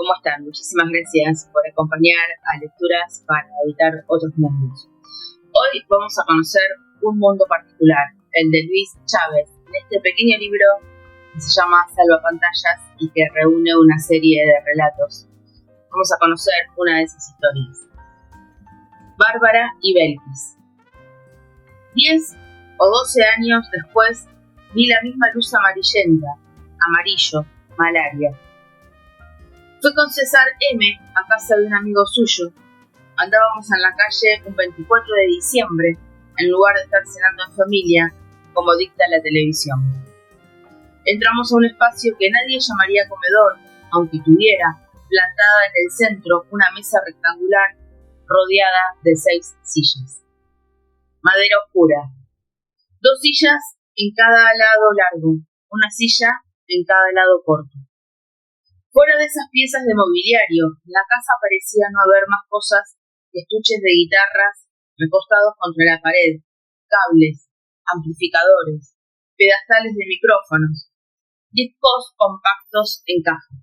¿Cómo están? Muchísimas gracias por acompañar a Lecturas para Habitar Otros Mundos. Hoy vamos a conocer un mundo particular, el de Luis Chávez, en este pequeño libro que se llama Salvapantallas y que reúne una serie de relatos. Vamos a conocer una de esas historias. Bárbara y Belkis. 10 o 12 años después vi la misma luz amarillenta, amarillo, malaria. Fui con César M. a casa de un amigo suyo. Andábamos en la calle un 24 de diciembre, en lugar de estar cenando en familia, como dicta la televisión. Entramos a un espacio que nadie llamaría comedor, aunque tuviera, plantada en el centro, una mesa rectangular rodeada de 6 sillas. Madera oscura. 2 sillas en cada lado largo, una silla en cada lado corto. Fuera de esas piezas de mobiliario, la casa parecía no haber más cosas que estuches de guitarras recostados contra la pared, cables, amplificadores, pedestales de micrófonos, discos compactos en caja.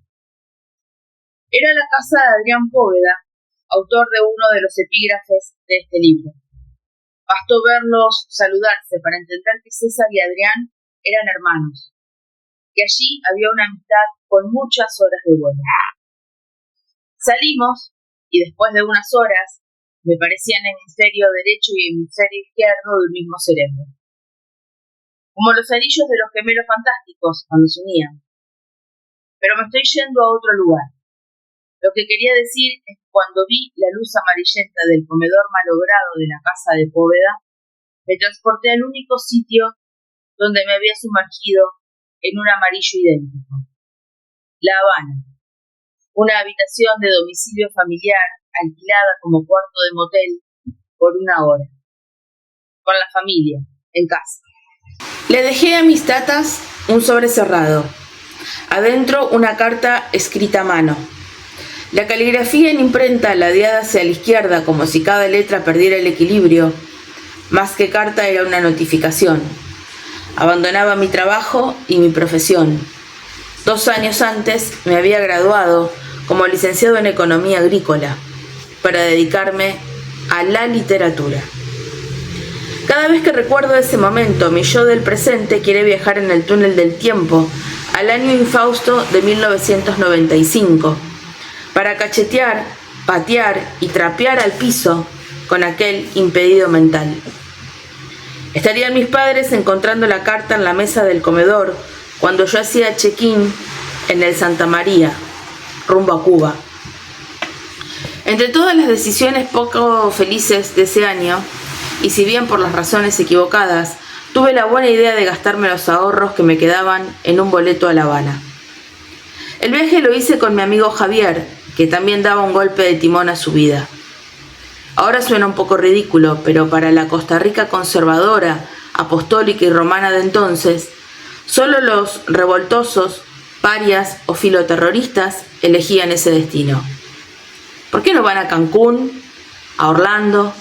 Era la casa de Adrián Póveda, autor de uno de los epígrafes de este libro. Bastó verlos saludarse para entender que César y Adrián eran hermanos, que allí había una amistad con muchas horas de vuelo. Salimos, y después de unas horas, me parecían hemisferio derecho y hemisferio izquierdo del mismo cerebro. Como los anillos de los gemelos fantásticos cuando se unían. Pero me estoy yendo a otro lugar. Lo que quería decir es que cuando vi la luz amarillenta del comedor malogrado de la casa de Póveda, me transporté al único sitio donde me había sumergido en un amarillo idéntico. La Habana, una habitación de domicilio familiar alquilada como cuarto de motel por 1 hora. Con la familia, en casa. Le dejé a mis tatas un sobre cerrado. Adentro una carta escrita a mano. La caligrafía en imprenta ladeada hacia la izquierda como si cada letra perdiera el equilibrio. Más que carta era una notificación. Abandonaba mi trabajo y mi profesión. 2 años antes me había graduado como licenciado en Economía Agrícola para dedicarme a la literatura. Cada vez que recuerdo ese momento, mi yo del presente quiere viajar en el túnel del tiempo al año infausto de 1995 para cachetear, patear y trapear al piso con aquel impedido mental. Estarían mis padres encontrando la carta en la mesa del comedor cuando yo hacía check-in en el Santa María, rumbo a Cuba. Entre todas las decisiones poco felices de ese año, y si bien por las razones equivocadas, tuve la buena idea de gastarme los ahorros que me quedaban en un boleto a La Habana. El viaje lo hice con mi amigo Javier, que también daba un golpe de timón a su vida. Ahora suena un poco ridículo, pero para la Costa Rica conservadora, apostólica y romana de entonces, solo los revoltosos, parias o filoterroristas elegían ese destino. ¿Por qué no van a Cancún, a Orlando?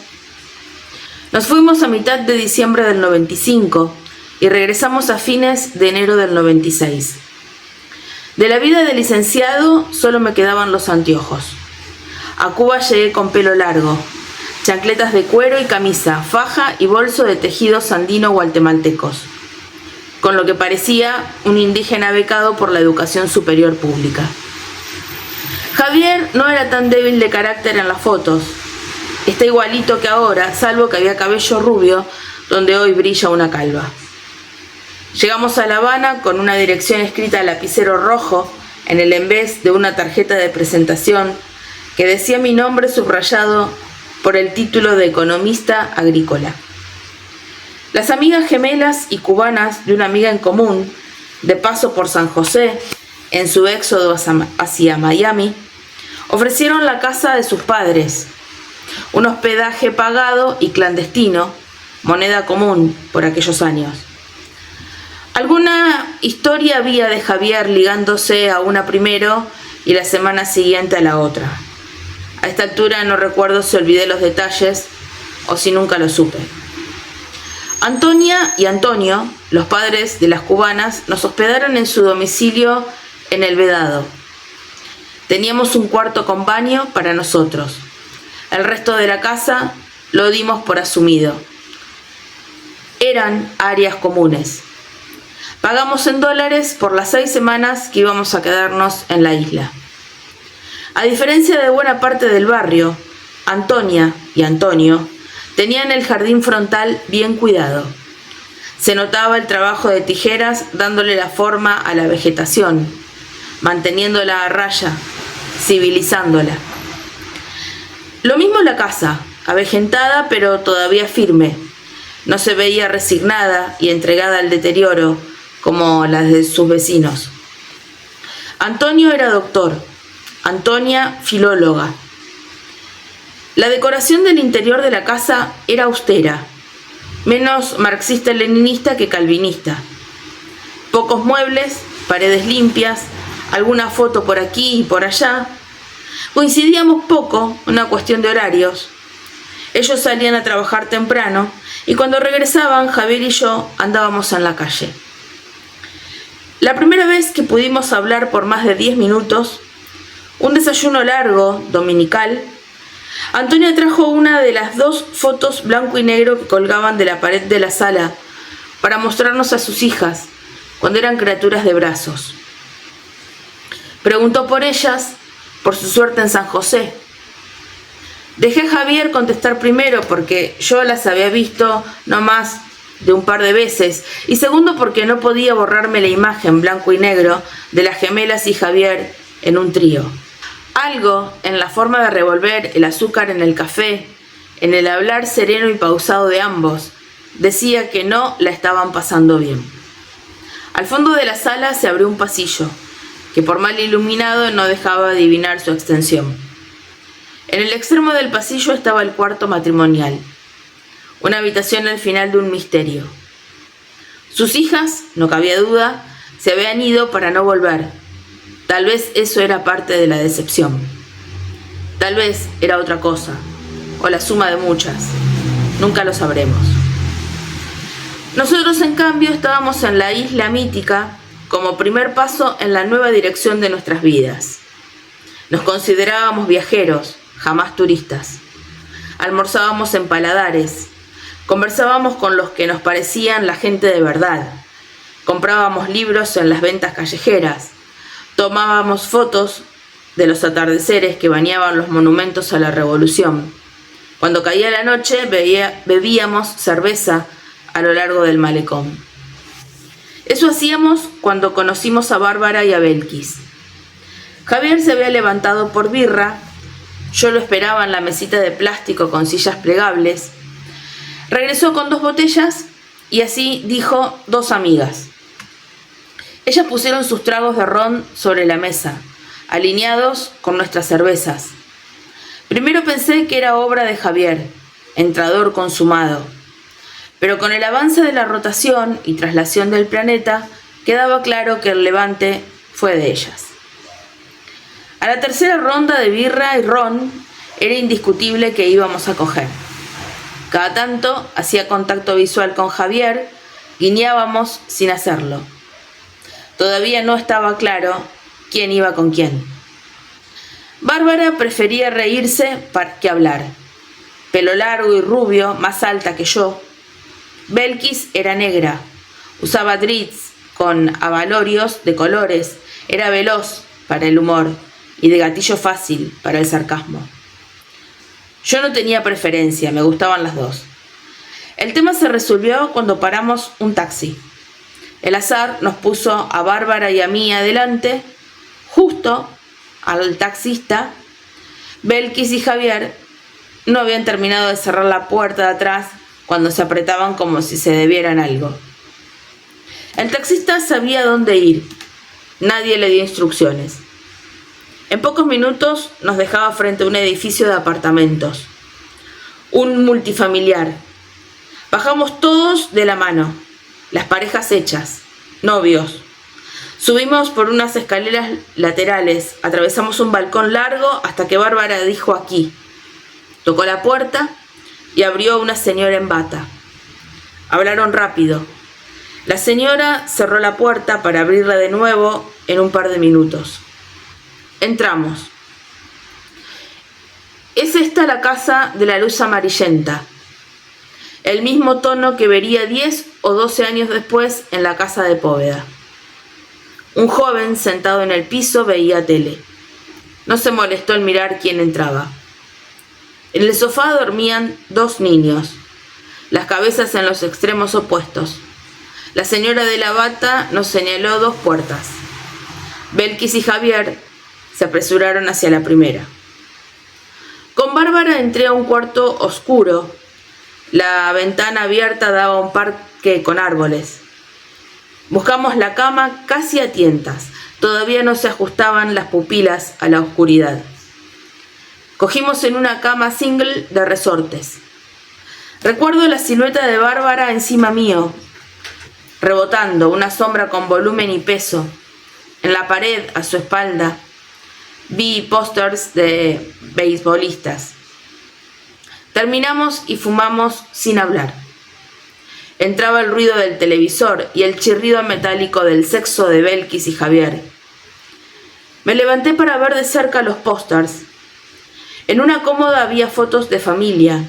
Nos fuimos a mitad de diciembre del 95 y regresamos a fines de enero del 96. De la vida de licenciado solo me quedaban los anteojos. A Cuba llegué con pelo largo, chancletas de cuero y camisa, faja y bolso de tejidos andino guatemaltecos, con lo que parecía un indígena becado por la educación superior pública. Javier no era tan débil de carácter en las fotos. Está igualito que ahora, salvo que había cabello rubio, donde hoy brilla una calva. Llegamos a La Habana con una dirección escrita a lapicero rojo en el embés de una tarjeta de presentación que decía mi nombre subrayado por el título de economista agrícola. Las amigas gemelas y cubanas de una amiga en común, de paso por San José, en su éxodo hacia Miami, ofrecieron la casa de sus padres, un hospedaje pagado y clandestino, moneda común por aquellos años. Alguna historia había de Javier ligándose a una primero y la semana siguiente a la otra. A esta altura no recuerdo si olvidé los detalles o si nunca lo supe. Antonia y Antonio, los padres de las cubanas, nos hospedaron en su domicilio en El Vedado. Teníamos un cuarto con baño para nosotros. El resto de la casa lo dimos por asumido. Eran áreas comunes. Pagamos en dólares por las 6 semanas que íbamos a quedarnos en la isla. A diferencia de buena parte del barrio, Antonia y Antonio tenían el jardín frontal bien cuidado. Se notaba el trabajo de tijeras dándole la forma a la vegetación, manteniéndola a raya, civilizándola. Lo mismo la casa, avejentada pero todavía firme. No se veía resignada y entregada al deterioro como las de sus vecinos. Antonio era doctor, Antonia filóloga. La decoración del interior de la casa era austera, menos marxista-leninista que calvinista. Pocos muebles, paredes limpias, alguna foto por aquí y por allá. Coincidíamos poco, una cuestión de horarios. Ellos salían a trabajar temprano y cuando regresaban, Javier y yo andábamos en la calle. La primera vez que pudimos hablar por más de 10 minutos, un desayuno largo, dominical, Antonia trajo una de las 2 fotos blanco y negro que colgaban de la pared de la sala para mostrarnos a sus hijas cuando eran criaturas de brazos. Preguntó por ellas, por su suerte en San José. Dejé a Javier contestar primero porque yo las había visto no más de un par de veces y segundo porque no podía borrarme la imagen blanco y negro de las gemelas y Javier en un trío. Algo en la forma de revolver el azúcar en el café, en el hablar sereno y pausado de ambos, decía que no la estaban pasando bien. Al fondo de la sala se abrió un pasillo, que por mal iluminado no dejaba adivinar su extensión. En el extremo del pasillo estaba el cuarto matrimonial, una habitación al final de un misterio. Sus hijas, no cabía duda, se habían ido para no volver. Tal vez eso era parte de la decepción. Tal vez era otra cosa, o la suma de muchas. Nunca lo sabremos. Nosotros, en cambio, estábamos en la isla mítica como primer paso en la nueva dirección de nuestras vidas. Nos considerábamos viajeros, jamás turistas. Almorzábamos en paladares, conversábamos con los que nos parecían la gente de verdad, comprábamos libros en las ventas callejeras, tomábamos fotos de los atardeceres que bañaban los monumentos a la Revolución. Cuando caía la noche bebíamos cerveza a lo largo del malecón. Eso hacíamos cuando conocimos a Bárbara y a Belkis. Javier se había levantado por birra, yo lo esperaba en la mesita de plástico con sillas plegables. Regresó con 2 botellas y así dijo 2 amigas. Ellas pusieron sus tragos de ron sobre la mesa, alineados con nuestras cervezas. Primero pensé que era obra de Javier, entrador consumado, pero con el avance de la rotación y traslación del planeta, quedaba claro que el levante fue de ellas. A la tercera ronda de birra y ron, era indiscutible que íbamos a coger. Cada tanto hacía contacto visual con Javier, guiñábamos sin hacerlo. Todavía no estaba claro quién iba con quién. Bárbara prefería reírse que hablar. Pelo largo y rubio, más alta que yo. Belkis era negra, usaba dreads con abalorios de colores, era veloz para el humor y de gatillo fácil para el sarcasmo. Yo no tenía preferencia, me gustaban las 2. El tema se resolvió cuando paramos un taxi. El azar nos puso a Bárbara y a mí adelante, justo al taxista. Belkis y Javier no habían terminado de cerrar la puerta de atrás cuando se apretaban como si se debieran algo. El taxista sabía dónde ir. Nadie le dio instrucciones. En pocos minutos nos dejaba frente a un edificio de apartamentos. Un multifamiliar. Bajamos todos de la mano. Las parejas hechas. Novios. Subimos por unas escaleras laterales. Atravesamos un balcón largo hasta que Bárbara dijo aquí. Tocó la puerta y abrió una señora en bata. Hablaron rápido. La señora cerró la puerta para abrirla de nuevo en un par de minutos. Entramos. Es esta la casa de la luz amarillenta, el mismo tono que vería 10 o 12 años después en la casa de Póveda. Un joven sentado en el piso veía tele. No se molestó en mirar quién entraba. En el sofá dormían 2 niños, las cabezas en los extremos opuestos. La señora de la bata nos señaló 2 puertas. Belkis y Javier se apresuraron hacia la primera. Con Bárbara entré a un cuarto oscuro. La ventana abierta daba a un parque con árboles. Buscamos la cama casi a tientas. Todavía no se ajustaban las pupilas a la oscuridad. Cogimos en una cama single de resortes. Recuerdo la silueta de Bárbara encima mío, rebotando, una sombra con volumen y peso. En la pared, a su espalda, vi pósters de beisbolistas. Terminamos y fumamos sin hablar. Entraba el ruido del televisor y el chirrido metálico del sexo de Belkis y Javier. Me levanté para ver de cerca los pósters. En una cómoda había fotos de familia,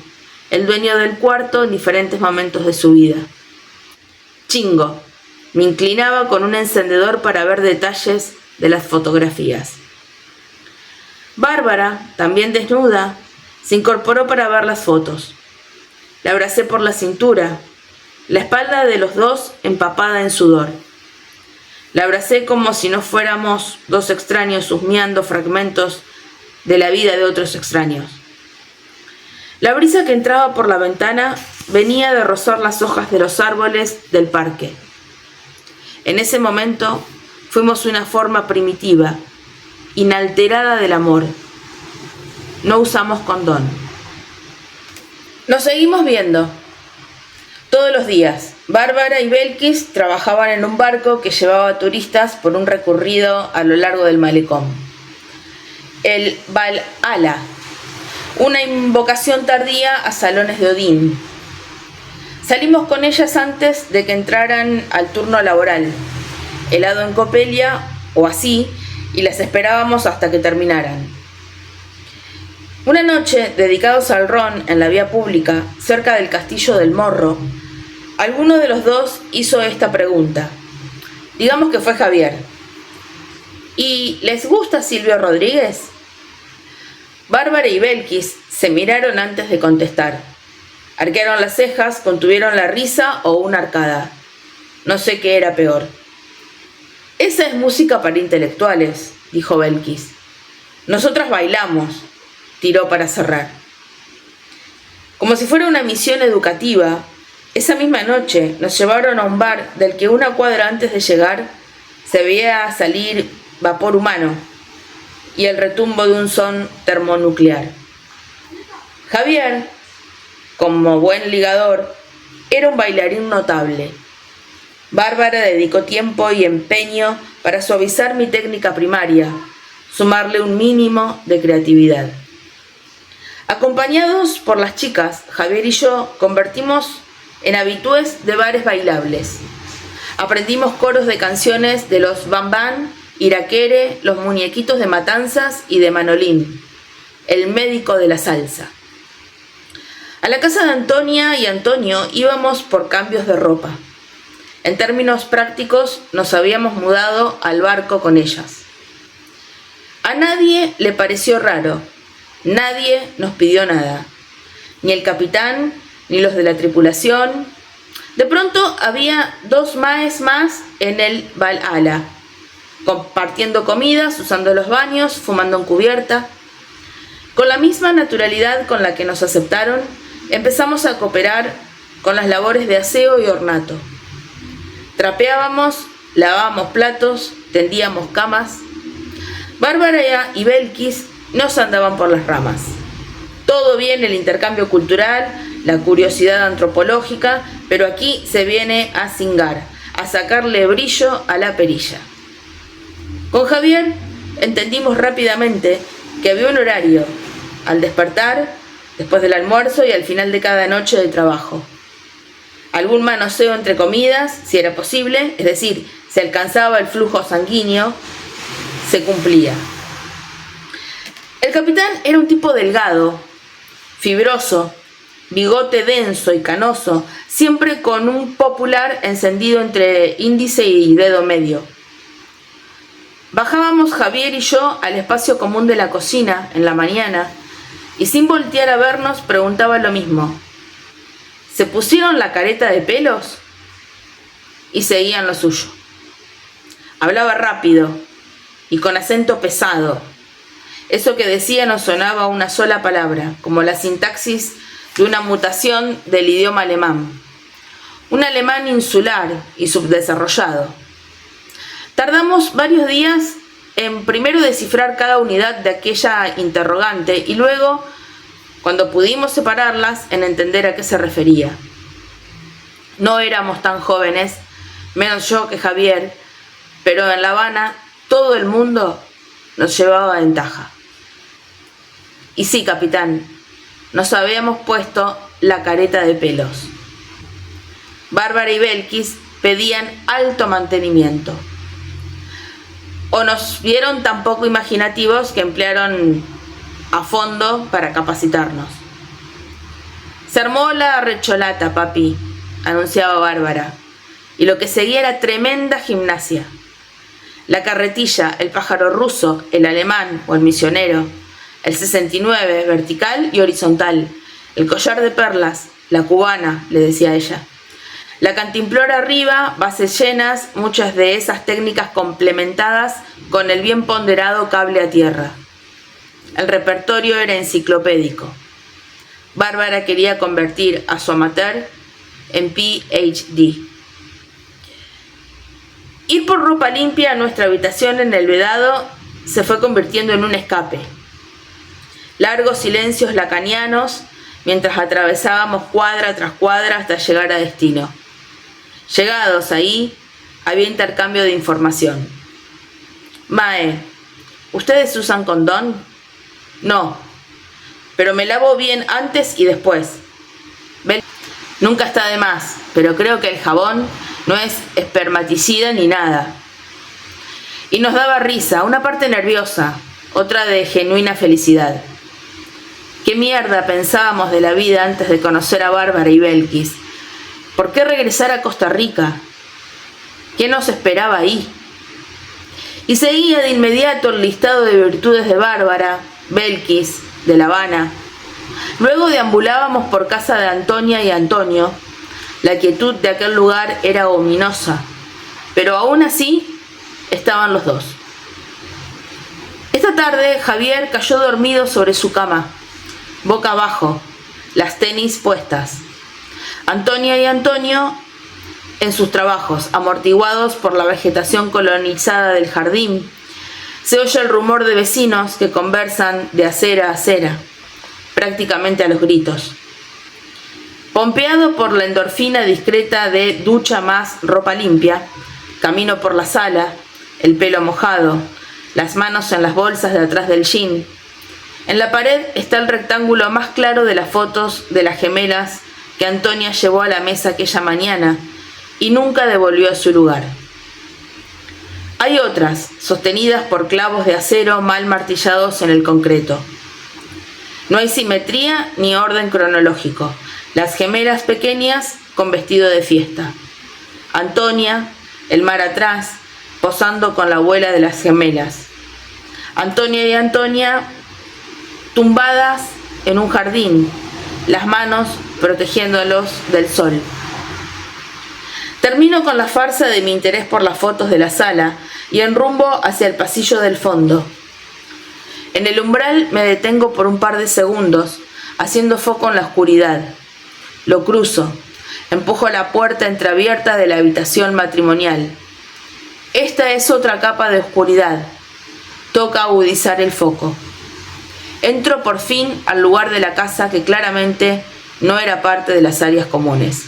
el dueño del cuarto en diferentes momentos de su vida. Chingo. Me inclinaba con un encendedor para ver detalles de las fotografías. Bárbara, también desnuda, se incorporó para ver las fotos. La abracé por la cintura, la espalda de los dos empapada en sudor. La abracé como si no fuéramos 2 extraños husmeando fragmentos de la vida de otros extraños. La brisa que entraba por la ventana venía de rozar las hojas de los árboles del parque. En ese momento fuimos una forma primitiva, inalterada del amor. No usamos condón. Nos seguimos viendo. Todos los días, Bárbara y Belkis trabajaban en un barco que llevaba turistas por un recorrido a lo largo del malecón. El Valhalla, una invocación tardía a salones de Odín. Salimos con ellas antes de que entraran al turno laboral, helado en Copelia o así, y las esperábamos hasta que terminaran. Una noche, dedicados al ron en la vía pública, cerca del Castillo del Morro, alguno de los dos hizo esta pregunta. Digamos que fue Javier. ¿Y les gusta Silvio Rodríguez? Bárbara y Belkis se miraron antes de contestar. Arquearon las cejas, contuvieron la risa o una arcada. No sé qué era peor. Esa es música para intelectuales, dijo Belkis. Nosotras bailamos, tiró para cerrar. Como si fuera una misión educativa, esa misma noche nos llevaron a un bar del que una cuadra antes de llegar se veía salir vapor humano y el retumbo de un son termonuclear. Javier, como buen ligador, era un bailarín notable. Bárbara dedicó tiempo y empeño para suavizar mi técnica primaria, sumarle un mínimo de creatividad. Acompañados por las chicas, Javier y yo convertimos en habitués de bares bailables. Aprendimos coros de canciones de los Bam Bam, Iraquere, los muñequitos de Matanzas y de Manolín, el médico de la salsa. A la casa de Antonia y Antonio íbamos por cambios de ropa. En términos prácticos, nos habíamos mudado al barco con ellas. A nadie le pareció raro, nadie nos pidió nada, ni el capitán, ni los de la tripulación. De pronto había 2 maes más en el Valhalla, compartiendo comidas, usando los baños, fumando en cubierta. Con la misma naturalidad con la que nos aceptaron, empezamos a cooperar con las labores de aseo y ornato. Trapeábamos, lavábamos platos, tendíamos camas. Bárbara y Belkis nos andaban por las ramas. Todo bien el intercambio cultural, la curiosidad antropológica, pero aquí se viene a cingar, a sacarle brillo a la perilla. Con Javier entendimos rápidamente que había un horario, al despertar, después del almuerzo y al final de cada noche de trabajo. Algún manoseo entre comidas, si era posible, es decir, si alcanzaba el flujo sanguíneo, se cumplía. El capitán era un tipo delgado, fibroso, bigote denso y canoso, siempre con un popular encendido entre índice y dedo medio. Bajábamos Javier y yo al espacio común de la cocina en la mañana y sin voltear a vernos preguntaba lo mismo. ¿Se pusieron la careta de pelos? Y seguían lo suyo. Hablaba rápido y con acento pesado. Eso que decía no sonaba una sola palabra, como la sintaxis de una mutación del idioma alemán. Un alemán insular y subdesarrollado. Tardamos varios días en primero descifrar cada unidad de aquella interrogante y luego, cuando pudimos separarlas, en entender a qué se refería. No éramos tan jóvenes, menos yo que Javier, pero en La Habana todo el mundo nos llevaba ventaja. Y sí, capitán, nos habíamos puesto la careta de pelos. Bárbara y Belkis pedían alto mantenimiento. O nos vieron tan poco imaginativos que emplearon a fondo para capacitarnos. Se armó la recholata, papi, anunciaba Bárbara, y lo que seguía era tremenda gimnasia. La carretilla, el pájaro ruso, el alemán o el misionero, el 69, vertical y horizontal, el collar de perlas, la cubana, le decía ella. La cantimplora arriba, bases llenas, muchas de esas técnicas complementadas con el bien ponderado cable a tierra. El repertorio era enciclopédico. Bárbara quería convertir a su amateur en PhD. Ir por ropa limpia a nuestra habitación en el vedado se fue convirtiendo en un escape. Largos silencios lacanianos mientras atravesábamos cuadra tras cuadra hasta llegar a destino. Llegados ahí, había intercambio de información. Mae, ¿ustedes usan condón? No, pero me lavo bien antes y después. Nunca está de más, pero creo que el jabón no es espermaticida ni nada. Y nos daba risa, una parte nerviosa, otra de genuina felicidad. ¿Qué mierda pensábamos de la vida antes de conocer a Bárbara y Belkis? ¿Por qué regresar a Costa Rica? ¿Qué nos esperaba ahí? Y seguía de inmediato el listado de virtudes de Bárbara, Belkis, de La Habana. Luego deambulábamos por casa de Antonia y Antonio. La quietud de aquel lugar era ominosa, pero aún así estaban los dos. Esta tarde Javier cayó dormido sobre su cama, boca abajo, las tenis puestas. Antonia y Antonio en sus trabajos, amortiguados por la vegetación colonizada del jardín. Se oye el rumor de vecinos que conversan de acera a acera, prácticamente a los gritos. Pompeado por la endorfina discreta de ducha más ropa limpia, camino por la sala, el pelo mojado, las manos en las bolsas de atrás del jean. En la pared está el rectángulo más claro de las fotos de las gemelas que Antonia llevó a la mesa aquella mañana y nunca devolvió a su lugar. Hay otras, sostenidas por clavos de acero mal martillados en el concreto. No hay simetría ni orden cronológico. Las gemelas pequeñas con vestido de fiesta. Antonia, el mar atrás, posando con la abuela de las gemelas. Antonia y Antonia tumbadas en un jardín, las manos protegiéndolos del sol. Termino con la farsa de mi interés por las fotos de la sala y en rumbo hacia el pasillo del fondo. En el umbral me detengo por un par de segundos, haciendo foco en la oscuridad. Lo cruzo, empujo la puerta entreabierta de la habitación matrimonial. Esta es otra capa de oscuridad. Toca agudizar el foco. Entro por fin al lugar de la casa que claramente no era parte de las áreas comunes.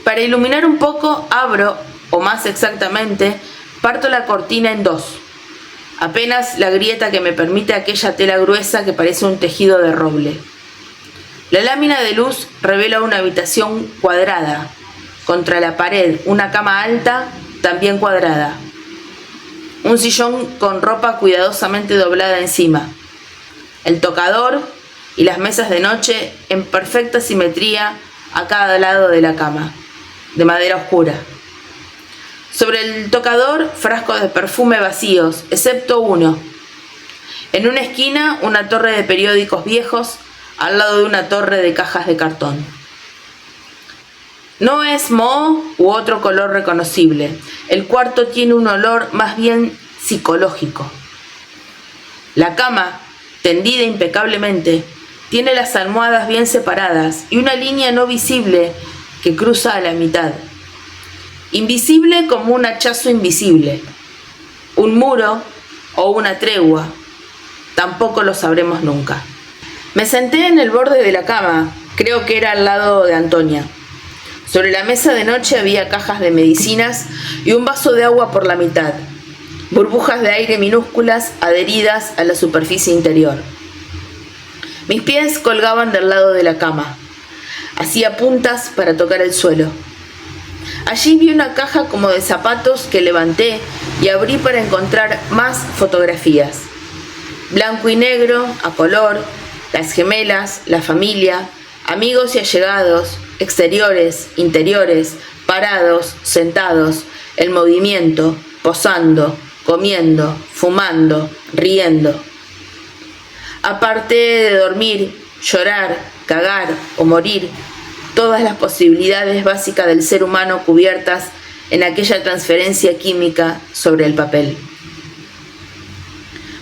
Para iluminar un poco, abro, o más exactamente, parto la cortina en dos. Apenas la grieta que me permite aquella tela gruesa que parece un tejido de roble. La lámina de luz revela una habitación cuadrada. Contra la pared, una cama alta, también cuadrada. un sillón con ropa cuidadosamente doblada encima, el tocador y las mesas de noche en perfecta simetría a cada lado de la cama, de madera oscura. Sobre el tocador, frascos de perfume vacíos, excepto uno. En una esquina, una torre de periódicos viejos, al lado de una torre de cajas de cartón. No es moho u otro color reconocible. El cuarto tiene un olor más bien psicológico. La cama, tendida impecablemente, tiene las almohadas bien separadas y una línea no visible que cruza a la mitad. Invisible como un hachazo invisible. Un muro o una tregua. Tampoco lo sabremos nunca. Me senté en el borde de la cama, creo que era al lado de Antonia. Sobre la mesa de noche había cajas de medicinas y un vaso de agua por la mitad. Burbujas de aire minúsculas adheridas a la superficie interior. Mis pies colgaban del lado de la cama. Hacía puntas para tocar el suelo. Allí vi una caja como de zapatos que levanté y abrí para encontrar más fotografías. Blanco y negro, a color, las gemelas, la familia, amigos y allegados, exteriores, interiores, parados, sentados, el movimiento, posando, comiendo, fumando, riendo. Aparte de dormir, llorar, cagar o morir, todas las posibilidades básicas del ser humano cubiertas en aquella transferencia química sobre el papel.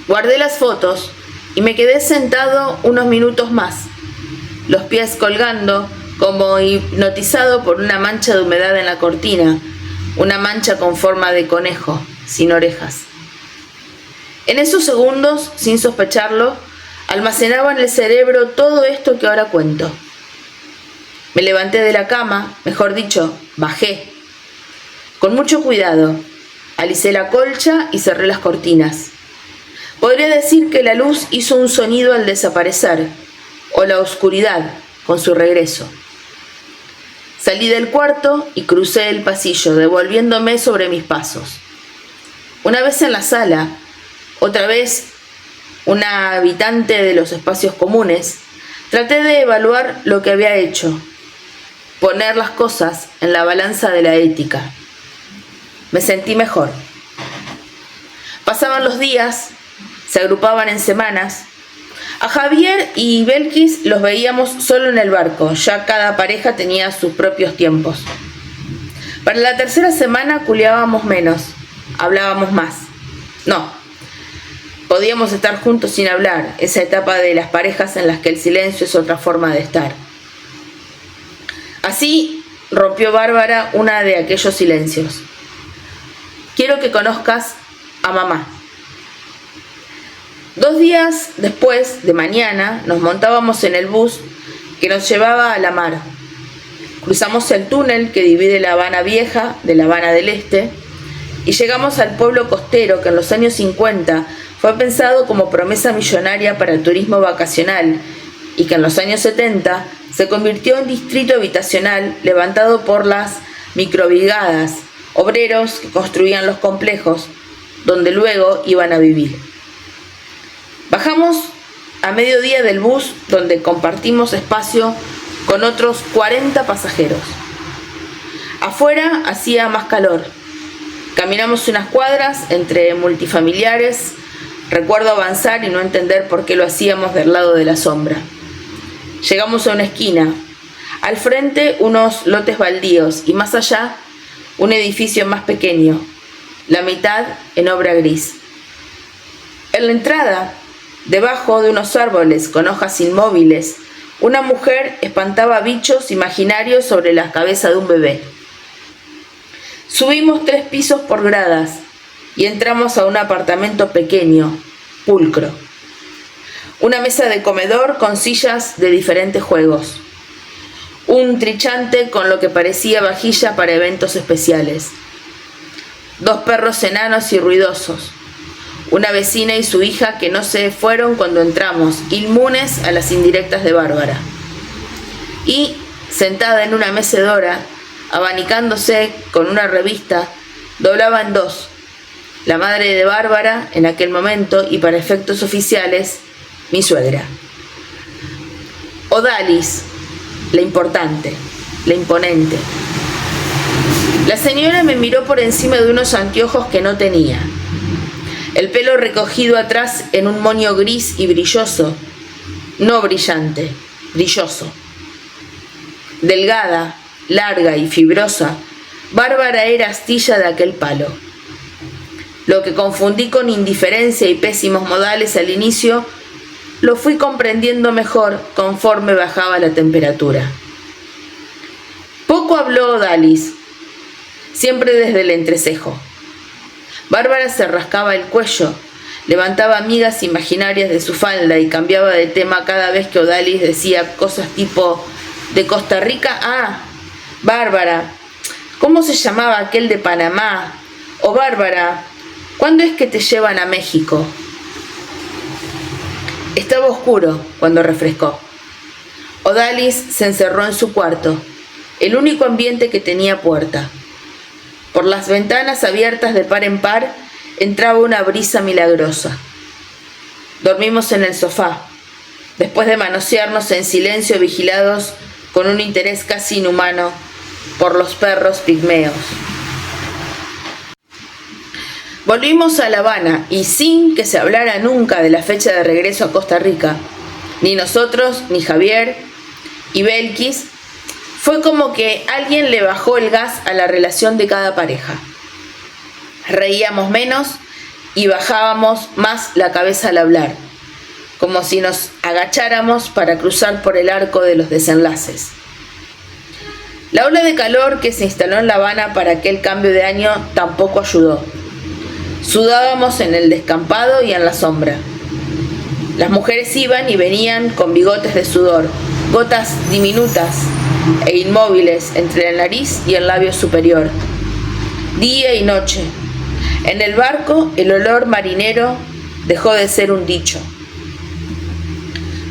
Guardé las fotos y me quedé sentado unos minutos más, los pies colgando como hipnotizado por una mancha de humedad en la cortina, una mancha con forma de conejo, sin orejas. En esos segundos, sin sospecharlo, almacenaba en el cerebro todo esto que ahora cuento. Me levanté de la cama, mejor dicho, bajé. Con mucho cuidado, alicé la colcha y cerré las cortinas. Podría decir que la luz hizo un sonido al desaparecer, o la oscuridad con su regreso. Salí del cuarto y crucé el pasillo, devolviéndome sobre mis pasos. Una vez en la sala, otra vez una habitante de los espacios comunes, traté de evaluar lo que había hecho, poner las cosas en la balanza de la ética. Me sentí mejor. Pasaban los días, se agrupaban en semanas. A Javier y Belkis los veíamos solo en el barco, ya cada pareja tenía sus propios tiempos. Para la tercera semana culiábamos menos, hablábamos más. No, podíamos estar juntos sin hablar, esa etapa de las parejas en las que el silencio es otra forma de estar. Así rompió Bárbara una de aquellos silencios. Quiero que conozcas a mamá. 2 días después, de mañana, nos montábamos en el bus que nos llevaba a la mar. Cruzamos el túnel que divide La Habana Vieja de La Habana del Este y llegamos al pueblo costero que en los años 50 fue pensado como promesa millonaria para el turismo vacacional y que en los años 70 se convirtió en distrito habitacional levantado por las microbrigadas, obreros que construían los complejos donde luego iban a vivir. Bajamos a mediodía del bus donde compartimos espacio con otros 40 pasajeros. Afuera hacía más calor. Caminamos unas cuadras entre multifamiliares. Recuerdo avanzar y no entender por qué lo hacíamos del lado de la sombra. Llegamos a una esquina. Al frente unos lotes baldíos y más allá un edificio más pequeño, la mitad en obra gris. En la entrada, debajo de unos árboles con hojas inmóviles, una mujer espantaba bichos imaginarios sobre la cabeza de un bebé. Subimos 3 pisos por gradas y entramos a un apartamento pequeño, pulcro. Una mesa de comedor con sillas de diferentes juegos. Un trichante con lo que parecía vajilla para eventos especiales. 2 perros enanos y ruidosos. Una vecina y su hija que no se fueron cuando entramos, inmunes a las indirectas de Bárbara. Y, sentada en una mecedora, abanicándose con una revista, doblaba en 2, la madre de Bárbara en aquel momento y para efectos oficiales, mi suegra. Odalis, la importante, la imponente. La señora me miró por encima de unos anteojos que no tenía. El pelo recogido atrás en un moño gris y brilloso, no brillante, brilloso. Delgada, larga y fibrosa, Bárbara era astilla de aquel palo. Lo que confundí con indiferencia y pésimos modales al inicio, lo fui comprendiendo mejor conforme bajaba la temperatura. Poco habló Odalis, siempre desde el entrecejo. Bárbara se rascaba el cuello, levantaba migas imaginarias de su falda y cambiaba de tema cada vez que Odalis decía cosas tipo «¿De Costa Rica? Ah, Bárbara, ¿cómo se llamaba aquel de Panamá? O Bárbara, ¿cuándo es que te llevan a México?» Estaba oscuro cuando refrescó. Odalis se encerró en su cuarto, el único ambiente que tenía puerta. Por las ventanas abiertas de par en par entraba una brisa milagrosa. Dormimos en el sofá, después de manosearnos en silencio vigilados con un interés casi inhumano por los perros pigmeos. Volvimos a La Habana y sin que se hablara nunca de la fecha de regreso a Costa Rica, ni nosotros, ni Javier y Belkis, fue como que alguien le bajó el gas a la relación de cada pareja. Reíamos menos y bajábamos más la cabeza al hablar, como si nos agacháramos para cruzar por el arco de los desenlaces. La ola de calor que se instaló en La Habana para aquel cambio de año tampoco ayudó. Sudábamos en el descampado y en la sombra. Las mujeres iban y venían con bigotes de sudor, gotas diminutas e inmóviles entre la nariz y el labio superior. Día y noche. En el barco el olor marinero dejó de ser un dicho.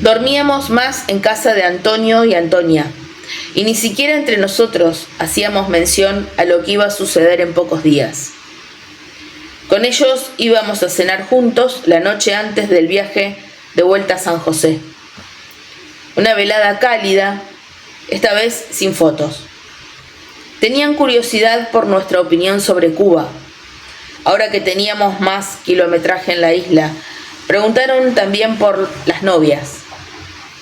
Dormíamos más en casa de Antonio y Antonia, y ni siquiera entre nosotros hacíamos mención a lo que iba a suceder en pocos días. Con ellos íbamos a cenar juntos la noche antes del viaje de vuelta a San José. Una velada cálida, esta vez sin fotos. Tenían curiosidad por nuestra opinión sobre Cuba. Ahora que teníamos más kilometraje en la isla, preguntaron también por las novias.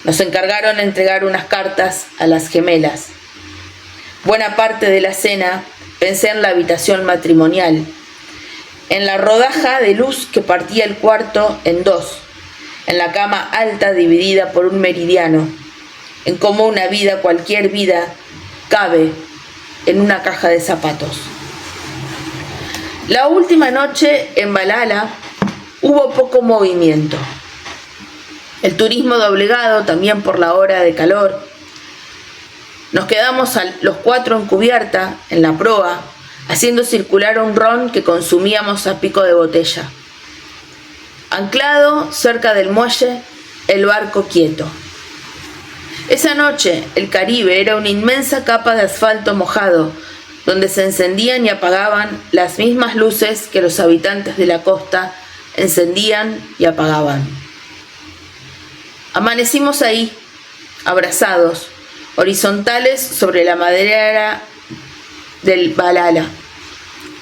Nos encargaron entregar unas cartas a las gemelas. Buena parte de la cena pensé en la habitación matrimonial, en la rodaja de luz que partía el cuarto en dos, en la cama alta dividida por un meridiano, en cómo una vida, cualquier vida, cabe en una caja de zapatos. La última noche en Balala hubo poco movimiento. El turismo doblegado también por la hora de calor. Nos quedamos los cuatro en cubierta, en la proa, haciendo circular un ron que consumíamos a pico de botella. Anclado cerca del muelle, el barco quieto. Esa noche, el Caribe era una inmensa capa de asfalto mojado, donde se encendían y apagaban las mismas luces que los habitantes de la costa encendían y apagaban. Amanecimos ahí, abrazados, horizontales sobre la madera del Balala,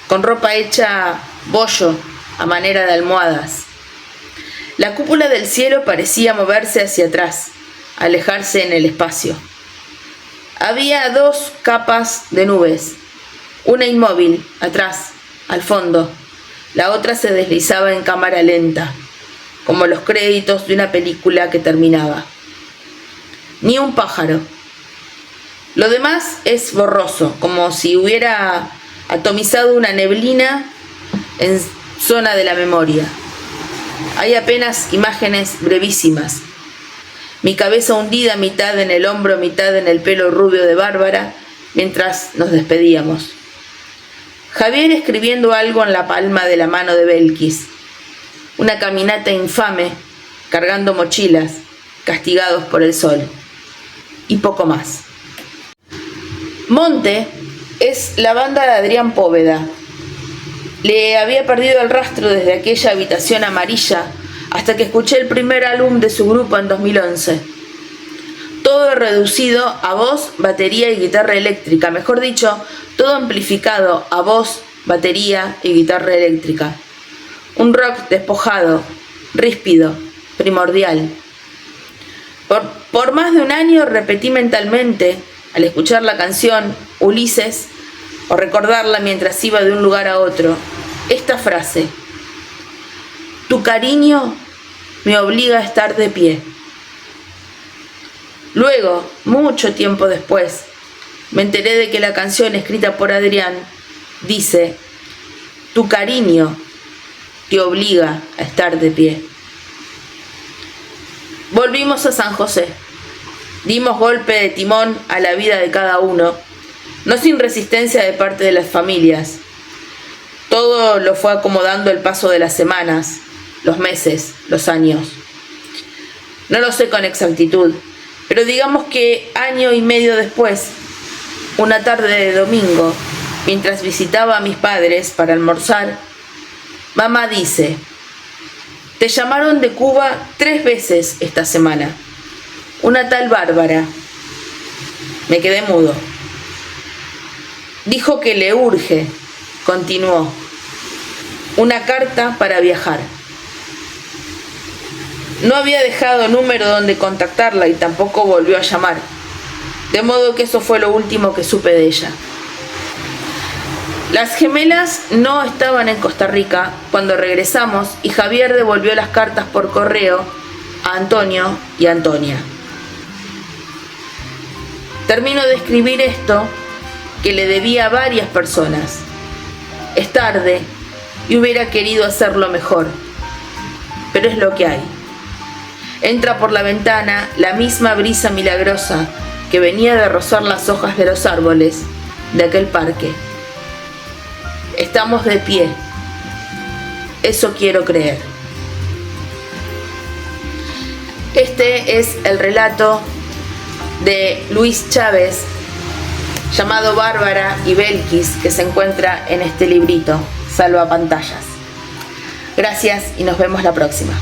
con ropa hecha bollo a manera de almohadas. La cúpula del cielo parecía moverse hacia atrás, alejarse en el espacio. Había dos capas de nubes, una inmóvil, atrás, al fondo, la otra se deslizaba en cámara lenta, como los créditos de una película que terminaba. Ni un pájaro. Lo demás es borroso, como si hubiera atomizado una neblina en zona de la memoria. Hay apenas imágenes brevísimas. Mi cabeza hundida mitad en el hombro, mitad en el pelo rubio de Bárbara, mientras nos despedíamos. Javier escribiendo algo en la palma de la mano de Belkis. Una caminata infame, cargando mochilas, castigados por el sol. Y poco más. Monte es la banda de Adrián Póveda. Le había perdido el rastro desde aquella habitación amarilla hasta que escuché el primer álbum de su grupo en 2011. Todo reducido a voz, batería y guitarra eléctrica, mejor dicho, todo amplificado a voz, batería y guitarra eléctrica. Un rock despojado, ríspido, primordial. Por más de un año repetí mentalmente, al escuchar la canción Ulises, o recordarla mientras iba de un lugar a otro, esta frase: tu cariño me obliga a estar de pie. Luego, mucho tiempo después, me enteré de que la canción escrita por Adrián dice: tu cariño te obliga a estar de pie. Volvimos a San José. Dimos golpe de timón a la vida de cada uno, no sin resistencia de parte de las familias. Todo lo fue acomodando el paso de las semanas, los meses, los años. No lo sé con exactitud, pero digamos que año y medio después, una tarde de domingo, mientras visitaba a mis padres para almorzar, mamá dice: te llamaron de Cuba 3 veces esta semana. Una tal Bárbara. Me quedé mudo. Dijo que le urge, continuó, una carta para viajar. No había dejado número donde contactarla y tampoco volvió a llamar, de modo que eso fue lo último que supe de ella. Las gemelas no estaban en Costa Rica cuando regresamos y Javier devolvió las cartas por correo a Antonio y Antonia. Termino de escribir esto que le debía a varias personas. Es tarde y hubiera querido hacerlo mejor, pero es lo que hay. Entra por la ventana la misma brisa milagrosa que venía de rozar las hojas de los árboles de aquel parque. Estamos de pie. Eso quiero creer. Este es el relato de Luis Chávez, llamado Bárbara y Belkis, que se encuentra en este librito, Salvapantallas. Gracias y nos vemos la próxima.